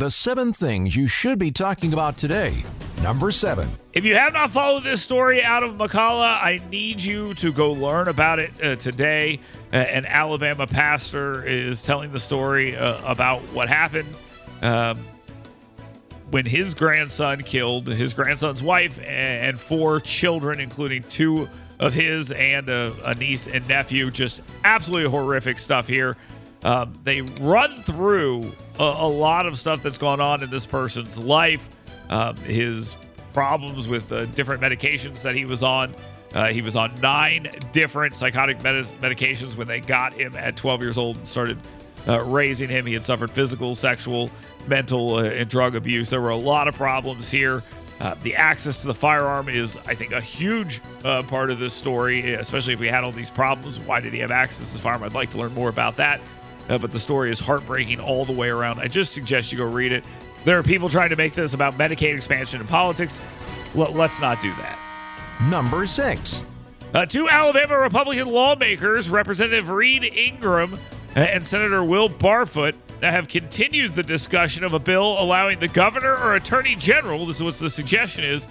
The 7 things you should be talking about today. Number 7. If you have not followed this story out of McCalla, I need you to go learn about it today. An Alabama pastor is telling the story about what happened when his grandson killed his grandson's wife and 4 children, including 2 of his and a niece and nephew. Just absolutely horrific stuff here. They run through a lot of stuff that's gone on in this person's life, his problems with different medications that he was on. He was on 9 different psychotic medications when they got him at 12 years old and started raising him. He had suffered physical, sexual, mental, and drug abuse. There were a lot of problems here. The access to the firearm is, I think, a huge part of this story, especially if we had all these problems. Why did he have access to the firearm? I'd like to learn more about that. But the story is heartbreaking all the way around. I just suggest you go read it. There are people trying to make this about Medicaid expansion and politics. Let's not do that. Number 6. 2 Alabama Republican lawmakers, Representative Reed Ingram and Senator Will Barfoot, have continued the discussion of a bill allowing the governor or attorney general, this is what the suggestion is,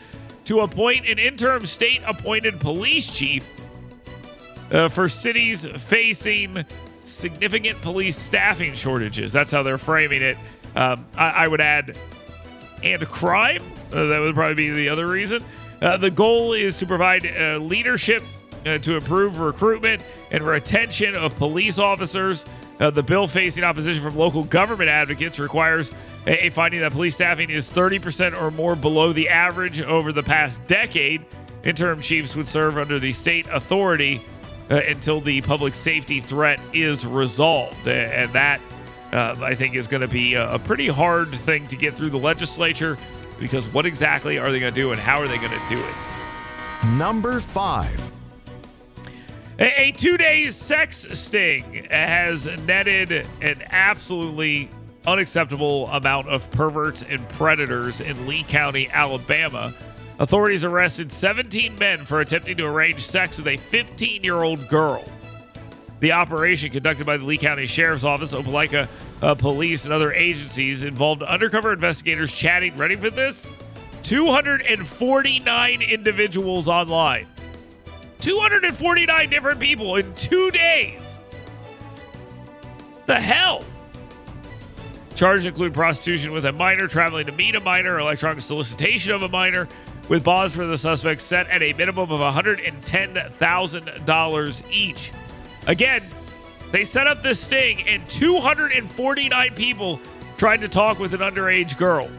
to appoint an interim state-appointed police chief for cities facing significant police staffing shortages. That's how they're framing it. I would add, and crime. That would probably be the other reason. The goal is to provide leadership to improve recruitment and retention of police officers. The bill, facing opposition from local government advocates, requires a finding that police staffing is 30% or more below the average over the past decade. Interim chiefs would serve under the state authority until the public safety threat is resolved. And that, I think, is going to be a pretty hard thing to get through the legislature, because what exactly are they going to do and how are they going to do it? Number 5. A 2-day sex sting has netted an absolutely unacceptable amount of perverts and predators in Lee County, Alabama. Authorities arrested 17 men for attempting to arrange sex with a 15-year-old girl. The operation, conducted by the Lee County Sheriff's Office, Opelika Police, and other agencies, involved undercover investigators chatting, ready for this, 249 individuals online. 249 different people in 2 days. The hell? Charges include prostitution with a minor, traveling to meet a minor, electronic solicitation of a minor, with bonds for the suspects set at a minimum of $110,000 each. Again, they set up this sting, and 249 people tried to talk with an underage girl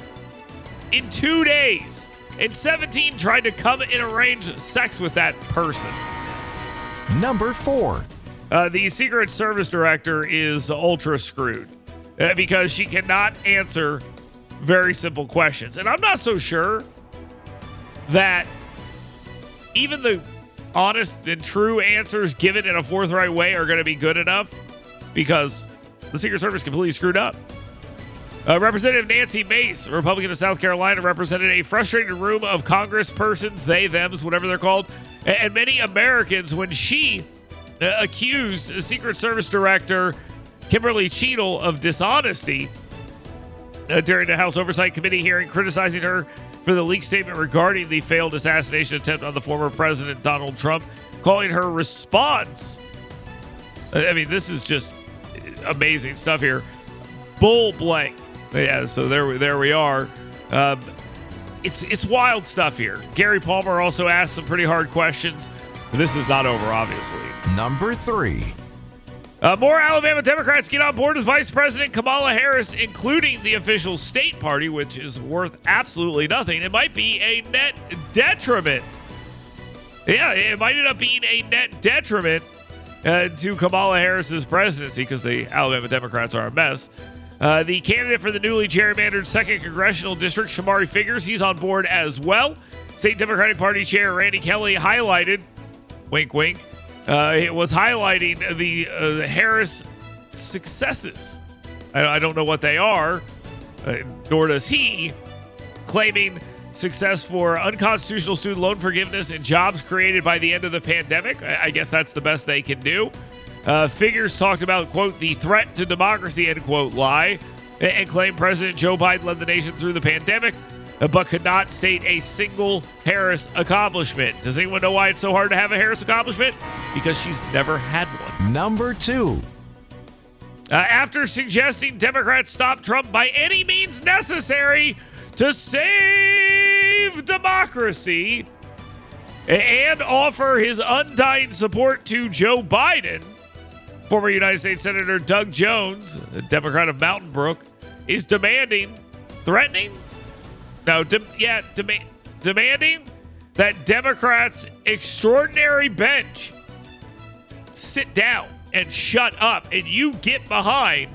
in 2 days, and 17 tried to come and arrange sex with that person. Number 4. The Secret Service director is ultra screwed because she cannot answer very simple questions. And I'm not so sure that even the honest and true answers given in a forthright way are going to be good enough, because the Secret Service completely screwed up. Representative Nancy Mace, a Republican of South Carolina, represented a frustrated room of congresspersons, they, thems, whatever they're called, and many Americans when she accused Secret Service Director Kimberly Cheadle of dishonesty during the House Oversight Committee hearing, criticizing her for the leaked statement regarding the failed assassination attempt on the former President Donald Trump, calling her response, I mean, this is just amazing stuff here, bull blank. Yeah, so there we are. It's wild stuff here. Gary Palmer also asked some pretty hard questions. This is not over, obviously. Number 3. More Alabama Democrats get on board with Vice President Kamala Harris, including the official state party, which is worth absolutely nothing. It might be a net detriment. Yeah, it might end up being a net detriment to Kamala Harris's presidency, because the Alabama Democrats are a mess. The candidate for the newly gerrymandered 2nd Congressional District, Shamari Figures, he's on board as well. State Democratic Party Chair Randy Kelly highlighted, wink, wink, it was highlighting the Harris successes. I don't know what they are, nor does he, claiming success for unconstitutional student loan forgiveness and jobs created by the end of the pandemic. I guess that's the best they can do. Figures talked about, quote, the threat to democracy, end quote, lie, and claimed President Joe Biden led the nation through the pandemic, but could not state a single Harris accomplishment. Does anyone know why it's so hard to have a Harris accomplishment? Because she's never had one. Number 2. After suggesting Democrats stop Trump by any means necessary to save democracy and offer his undying support to Joe Biden, former United States Senator Doug Jones, a Democrat of Mountain Brook, is demanding that Democrats' extraordinary bench sit down and shut up, and you get behind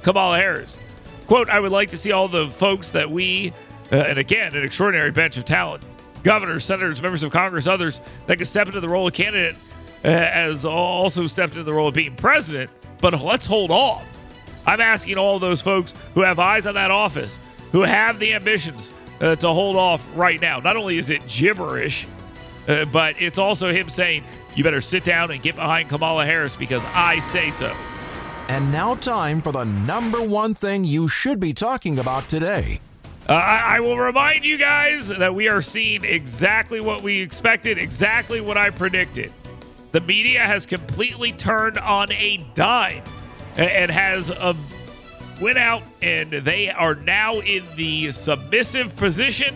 Kamala Harris. Quote, I would like to see all the folks that we, and again, an extraordinary bench of talent, governors, senators, members of Congress, others that can step into the role of candidate, as also stepped into the role of being president, but let's hold off. I'm asking all those folks who have eyes on that office, who have the ambitions to hold off right now. Not only is it gibberish, but it's also him saying, you better sit down and get behind Kamala Harris because I say so. And now time for the number 1 thing you should be talking about today. I will remind you guys that we are seeing exactly what we expected, exactly what I predicted. The media has completely turned on a dime and has went out, and they are now in the submissive position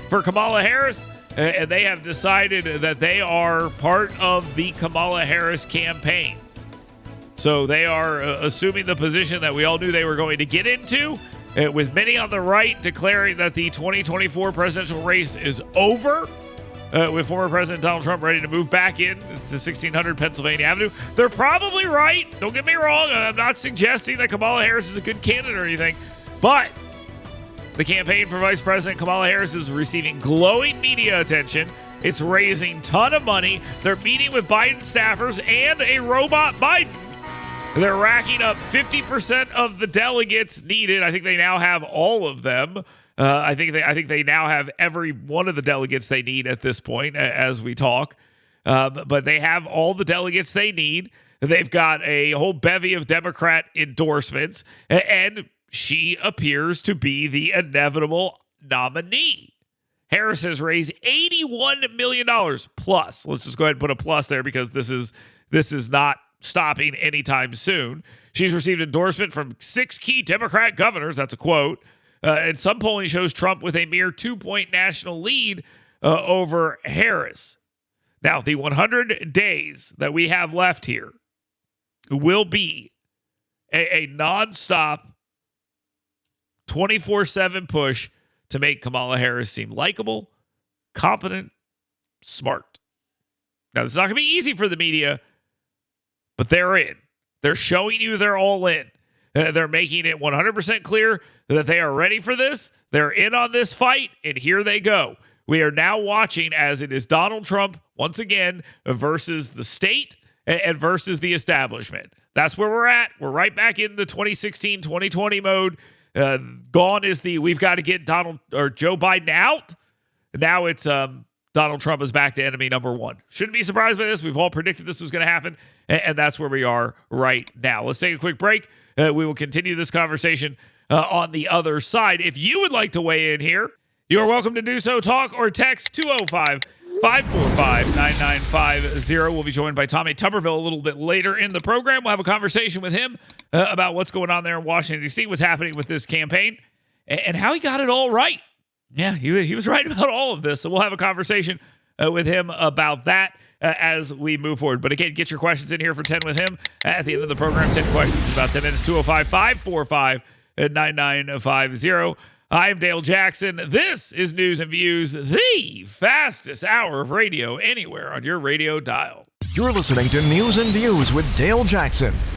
for Kamala Harris. And they have decided that they are part of the Kamala Harris campaign. So they are assuming the position that we all knew they were going to get into, with many on the right declaring that the 2024 presidential race is over, with former President Donald Trump ready to move back in. It's the 1600 Pennsylvania Avenue. They're probably right. Don't get me wrong. I'm not suggesting that Kamala Harris is a good candidate or anything, but the campaign for Vice President Kamala Harris is receiving glowing media attention. It's raising a ton of money. They're meeting with Biden staffers and a robot Biden. They're racking up 50% of the delegates needed. I think they now have all of them. I think they now have every one of the delegates they need at this point as we talk. But they have all the delegates they need. They've got a whole bevy of Democrat endorsements, and she appears to be the inevitable nominee. Harris has raised $81 million plus. Let's just go ahead and put a plus there because this is not stopping anytime soon. She's received endorsement from 6 key Democrat governors. That's a quote. And some polling shows Trump with a mere 2-point national lead over Harris. Now, the 100 days that we have left here will be a nonstop 24/7 push to make Kamala Harris seem likable, competent, smart. Now, this is not going to be easy for the media, but they're in. They're showing you they're all in. They're making it 100% clear that they are ready for this. They're in on this fight, and here they go. We are now watching as it is Donald Trump, once again, versus the state and versus the establishment. That's where we're at. We're right back in the 2016, 2020 mode. Gone is the we've got to get Donald or Joe Biden out. Now it's Donald Trump is back to enemy number 1. Shouldn't be surprised by this. We've all predicted this was going to happen, and that's where we are right now. Let's take a quick break. We will continue this conversation on the other side. If you would like to weigh in here, you are welcome to do so. Talk or text 205-545-9950. We'll be joined by Tommy Tuberville a little bit later in the program. We'll have a conversation with him about what's going on there in Washington, D.C., what's happening with this campaign, and how he got it all right. Yeah, he was right about all of this. So we'll have a conversation with him about that as we move forward. But again, get your questions in here for 10 with him at the end of the program. 10 questions in about 10 minutes. 205-545-9950. I'm Dale Jackson. This is News and Views, the fastest hour of radio anywhere on your radio dial. You're listening to News and Views with Dale Jackson.